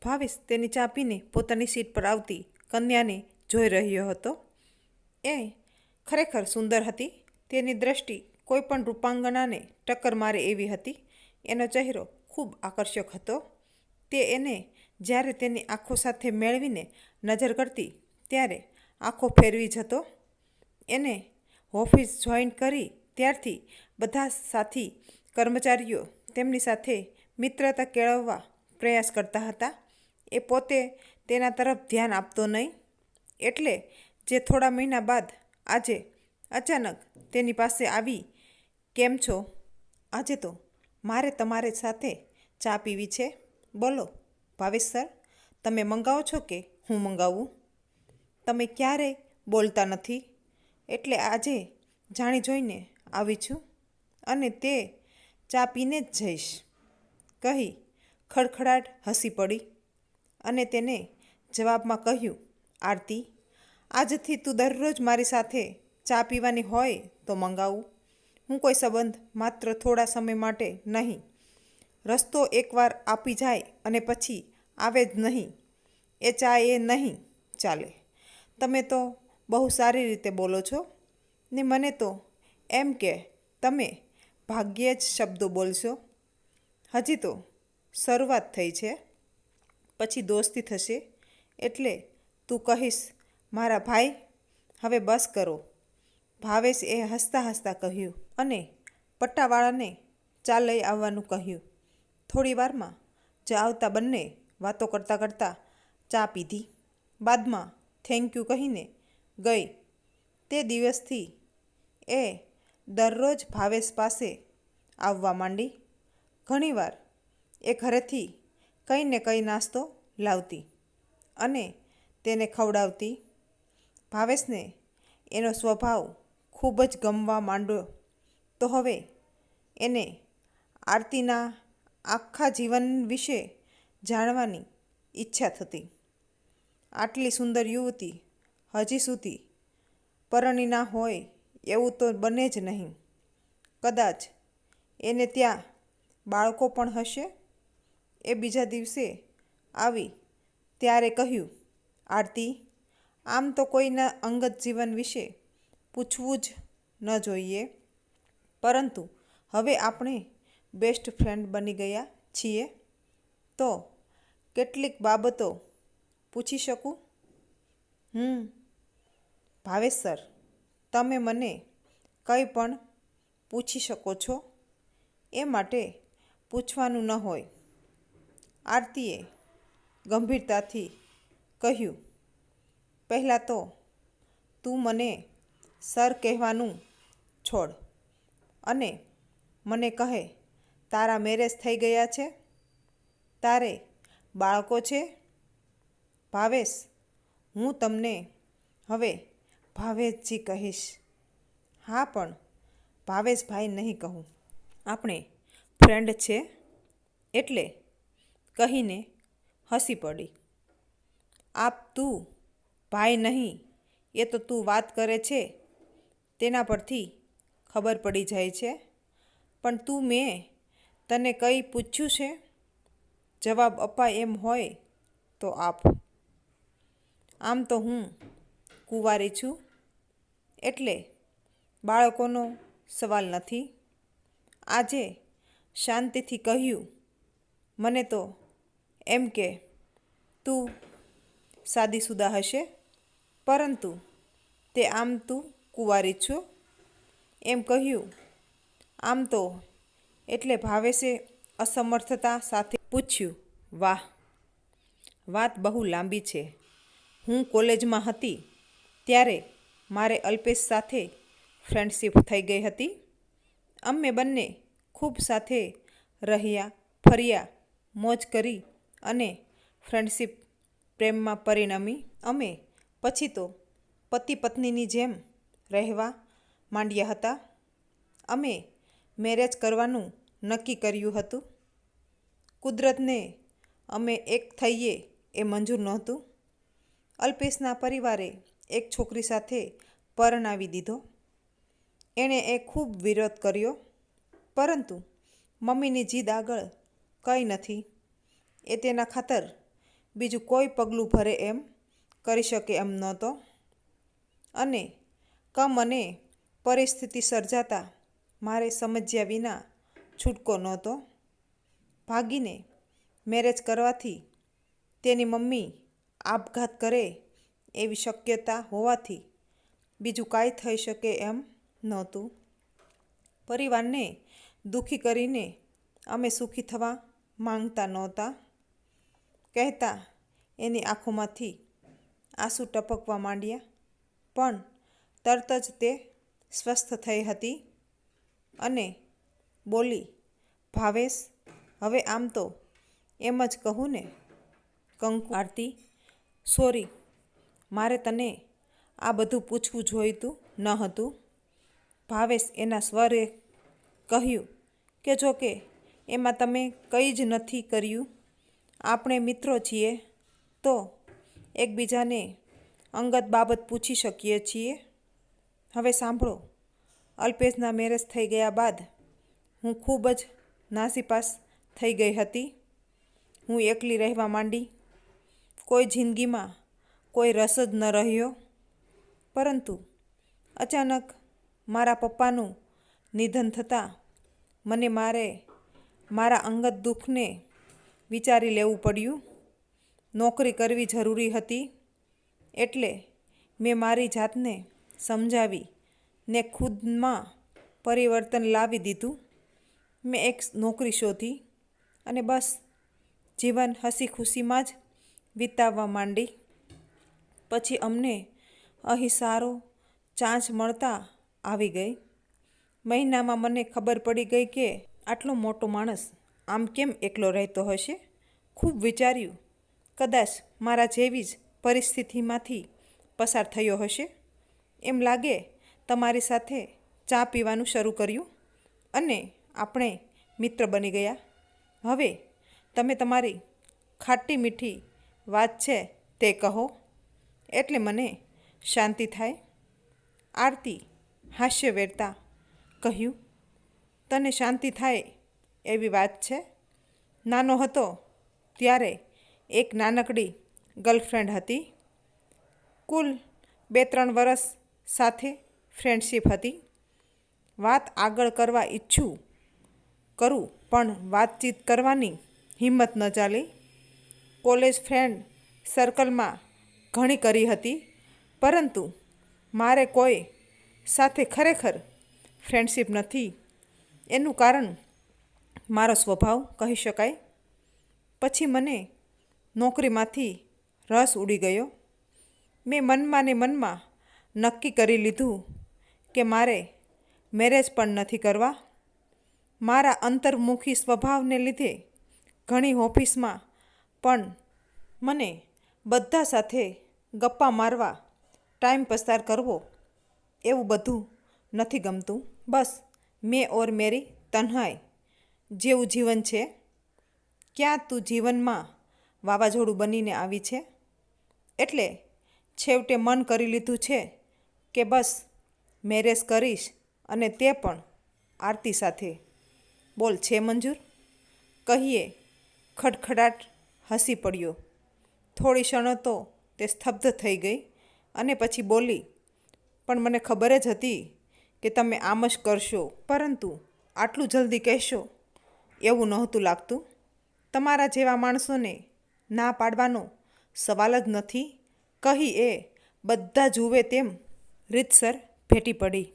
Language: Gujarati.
ભાવેશ તેની ચા પીને પોતાની સીટ પર આવતી કન્યાને જોઈ રહ્યો હતો. એ ખરેખર સુંદર હતી. તેની દ્રષ્ટિ કોઈ પણ રૂપાંગણાને ટક્કર મારે એવી હતી. એનો ચહેરો ખૂબ આકર્ષક હતો. તે એને જ્યારે તેની આંખો સાથે મેળવીને નજર કરતી ત્યારે આંખો ફેરવી જતો. એને ઓફિસ જોઈન કરી ત્યારથી બધા સાથી કર્મચારીઓ તેમની સાથે મિત્રતા કેળવવા પ્રયાસ કરતા હતા. એ પોતે તેના તરફ ધ્યાન આપતો નહીં. એટલે જે થોડા મહિના બાદ આજે અચાનક તેની પાસે આવી, કેમ છો? આજે તો મારે તમારી સાથે ચા પીવી છે. બોલો ભાવેશ સર, તમે મંગાવો છો કે હું મંગાવું? તમે ક્યારેય બોલતા નથી, એટલે આજે જાણી જોઈને આવી છું અને તે ચા પીને જ જઈશ, કહી ખડખડાટ હસી પડી અને તેને જવાબમાં કહ્યું, આરતી, આજથી તું દરરોજ મારી સાથે ચા પીવાની હોય તો મંગાવું. હું કોઈ સંબંધ માત્ર થોડા સમય માટે નહીં. રસ્તો એકવાર આપી જાય અને પછી આવે જ નહીં. એ ચા એ નહીં ચાલે. તમે તો બહુ સારી રીતે બોલો છો ને મને તો એમ કે તમે ભાગ્યે જ શબ્દો બોલશો. હજી તો શરૂઆત થઈ છે, પછી દોસ્તી થશે. એટલે તું કહીશ મારા ભાઈ, હવે બસ કરો, ભાવેશ એ હસતા હસતા કહ્યું અને પટ્ટાવાળાને ચા લઈ આવવાનું કહ્યું. થોડી વારમાં જ આવતા બંને વાતો કરતાં કરતાં ચા પીધી. બાદમાં થેન્ક યુ કહીને ગઈ. તે દિવસથી એ દરરોજ ભાવેશ પાસે આવવા માંડી. ઘણીવાર એ ઘરેથી કંઈ ને કંઈ નાસ્તો લાવતી અને તેને ખવડાવતી. ભાવેશને એનો સ્વભાવ ખૂબ જ ગમવા માંડ્યો તો હવે એને આરતીના આખા જીવન વિશે જાણવાની ઈચ્છા થતી. આટલી સુંદર યુવતી હજી સુધી પરણી ના હોય એવું તો બને જ નહીં. કદાચ એને ત્યાં બાળકો પણ હશે. એ બીજા દિવસે આવી ત્યારે કહ્યું, આરતી, આમ તો કોઈના અંગત જીવન વિશે પૂછવું જ ન જોઈએ, પરંતુ હવે આપણે બેસ્ટ ફ્રેન્ડ બની ગયા છીએ તો કેટલીક બાબતો પૂછી શકું? ભાવેશ સર, તમે મને કંઈ પણ પૂછી શકો છો. એ માટે પૂછવાનું ન હોય, આરતીએ ગંભીરતાથી કહ્યું. પહેલાં તો તું મને સર કહેવાનું છોડ અને મને કહે, તારા મેરેજ થઈ ગયા છે? તારે બાળકો છે? ભાવેશ, હું તમને હવે ભાવેશજી કહીશ. હા, પણ ભાવેશભાઈ નહીં કહું. આપણે ફ્રેન્ડ છે એટલે, કહીને હસી પડી. આપ તું ભાઈ નહીં, એ તો તું વાત કરે છે તેના પરથી ખબર પડી જાય છે. પણ તું, મેં તને કંઈ પૂછ્યું છે? જવાબ અપાય એમ હોય તો આપ. આમ તો હું કુંવારી છું એટલે બાળકોનો સવાલ નથી. આજે શાંતિથી કહ્યું. મને તો એમ કે તું શાદીશુદા હશે, પરંતુ તે આમ તું કુંવારી છું એમ કહ્યું. આમ તો એટલે ભાવેશે અસમર્થતા સાથે પૂછ્યું. વાહ, વાત બહુ લાંબી છે. હું કોલેજમાં હતી ત્યારે મારે અલ્પેશ સાથે ફ્રેન્ડશિપ થઈ ગઈ હતી. અમે બંને ખૂબ સાથે રહ્યા, ફર્યા, મોજ કરી અને ફ્રેન્ડશિપ પ્રેમમાં પરિણમી. અમે પછી તો પતિ પત્નીની જેમ રહેવા માંડ્યા હતા. અમે મેરેજ કરવાનું નક્કી કર્યું હતું. કુદરતને અમે એક થઈએ એ મંજૂર નહોતું. અલ્પેશના પરિવારે એક છોકરી સાથે પરણાવી દીધો. એણે એ ખૂબ વિરોધ કર્યો, પરંતુ મમ્મીની જીદ આગળ કંઈ નથી. એ તેના ખાતર બીજું કોઈ પગલું ભરે એમ કરી શકે એમ નહોતો. અને કમને પરિસ્થિતિ સર્જાતા મારે સમજ્યા વિના છૂટકો નહોતો. ભાગીને મેરેજ કરવાથી તેની મમ્મી આપઘાત કરે એવી શક્યતા હોવાથી બીજું કાંઈ થઈ શકે એમ નહોતું. પરિવારને દુઃખી કરીને અમે સુખી થવા માંગતા નહોતા. કહેતા એની આંખોમાંથી આંસુ ટપકવા માંડ્યા, પણ તરત જ તે સ્વસ્થ થઈ હતી અને બોલી, ભાવેશ, હવે આમ તો એમ જ કહું ને કંકુ. આરતી, સોરી, મારે તને આ બધું પૂછવું જોઈતું ન હતું. ભાવેશ એના સ્વરે કહ્યું કે જો કે એમાં તમે કંઈ જ નથી કર્યું. આપણે મિત્રો છીએ તો એકબીજાને અંગત બાબત પૂછી શકીએ છીએ. હવે સાંભળો, અલ્પેશના મેરેજ થઈ ગયા બાદ હું ખૂબ જ નાસીપાસ થઈ ગઈ હતી. હું એકલી રહેવા માંડી. કોઈ જિંદગીમાં કોઈ રસ જ ન રહ્યો. પરંતુ અચાનક મારા પપ્પાનું નિધન થતાં મને મારા અંગત દુઃખને વિચારી લેવું પડ્યું. નોકરી કરવી જરૂરી હતી એટલે મેં મારી જાતને સમજાવી ને ખુદમાં પરિવર્તન લાવી દીધું. મેં એક નોકરી શોધી અને બસ જીવન હસી ખુશીમાં જ વિતાવવા માંડી. પછી અમને અહીં સારો ચાન્સ મળતા આવી ગઈ. મહિનામાં મને ખબર પડી ગઈ કે આટલો મોટો માણસ આમ કેમ એકલો રહેતો હશે. ખૂબ વિચાર્યું, કદાચ મારા જેવી જ પરિસ્થિતિમાંથી પસાર થયો હશે. એમ લાગે તમારી સાથે ચા પીવાનું શરૂ કર્યું અને આપણે મિત્ર બની ગયા. હવે તમે તમારી ખાટી મીઠી વાત છે તે કહો એટલે મને શાંતિ થાય. આરતી હાસ્ય વેરતા કહ્યું, તને શાંતિ થાય એવી વાત છે. નાનો હતો ત્યારે એક નાનકડી ગર્લફ્રેન્ડ હતી. કુલ 2-3 વર્ષ સાથે ફ્રેન્ડશીપ હતી. વાત આગળ કરવા કરું પણ વાતચીત કરવાની હિંમત ન ચાલી. કોલેજ ફ્રેન્ડ સર્કલમાં ઘણી કરી હતી, પરંતુ મારે કોઈ સાથે ખરેખર ફ્રેન્ડશીપ નથી. એનું કારણ મારો સ્વભાવ કહી શકાય. પછી મને નોકરીમાંથી રસ ઉડી ગયો. મેં મનમાં ને મનમાં નક્કી કરી લીધું કે મારે મેરેજ પણ નથી કરવા. મારા અંતર્મુખી સ્વભાવને લીધે ઘણી ઓફિસમાં પણ મને બધા સાથે ગપ્પા મારવા, ટાઈમ પસાર કરવો એવું બધું નથી ગમતું. બસ મેં ઓર મેરી તન્હાઈ જેવું જીવન છે. ક્યાં તું જીવનમાં વાવાઝોડું બનીને આવી છે. એટલે છેવટે મન કરી લીધું છે કે બસ મેરેજ કરીશ, અને તે પણ આરતી સાથે. બોલ, છે મંજૂર? કહીએ ખડખડાટ હસી પડ્યો. થોડી ક્ષણો તો તે સ્તબ્ધ થઈ ગઈ અને પછી બોલી, પણ મને ખબર જ હતી કે તમે આમ જ કરશો, પરંતુ આટલું જલ્દી કહેશો એવું નહોતું લાગતું. તમારા જેવા માણસોને ના પાડવાનો સવાલ જ નથી. કહી એ બધા જુએ તેમ રીતસર ભેટી પડી.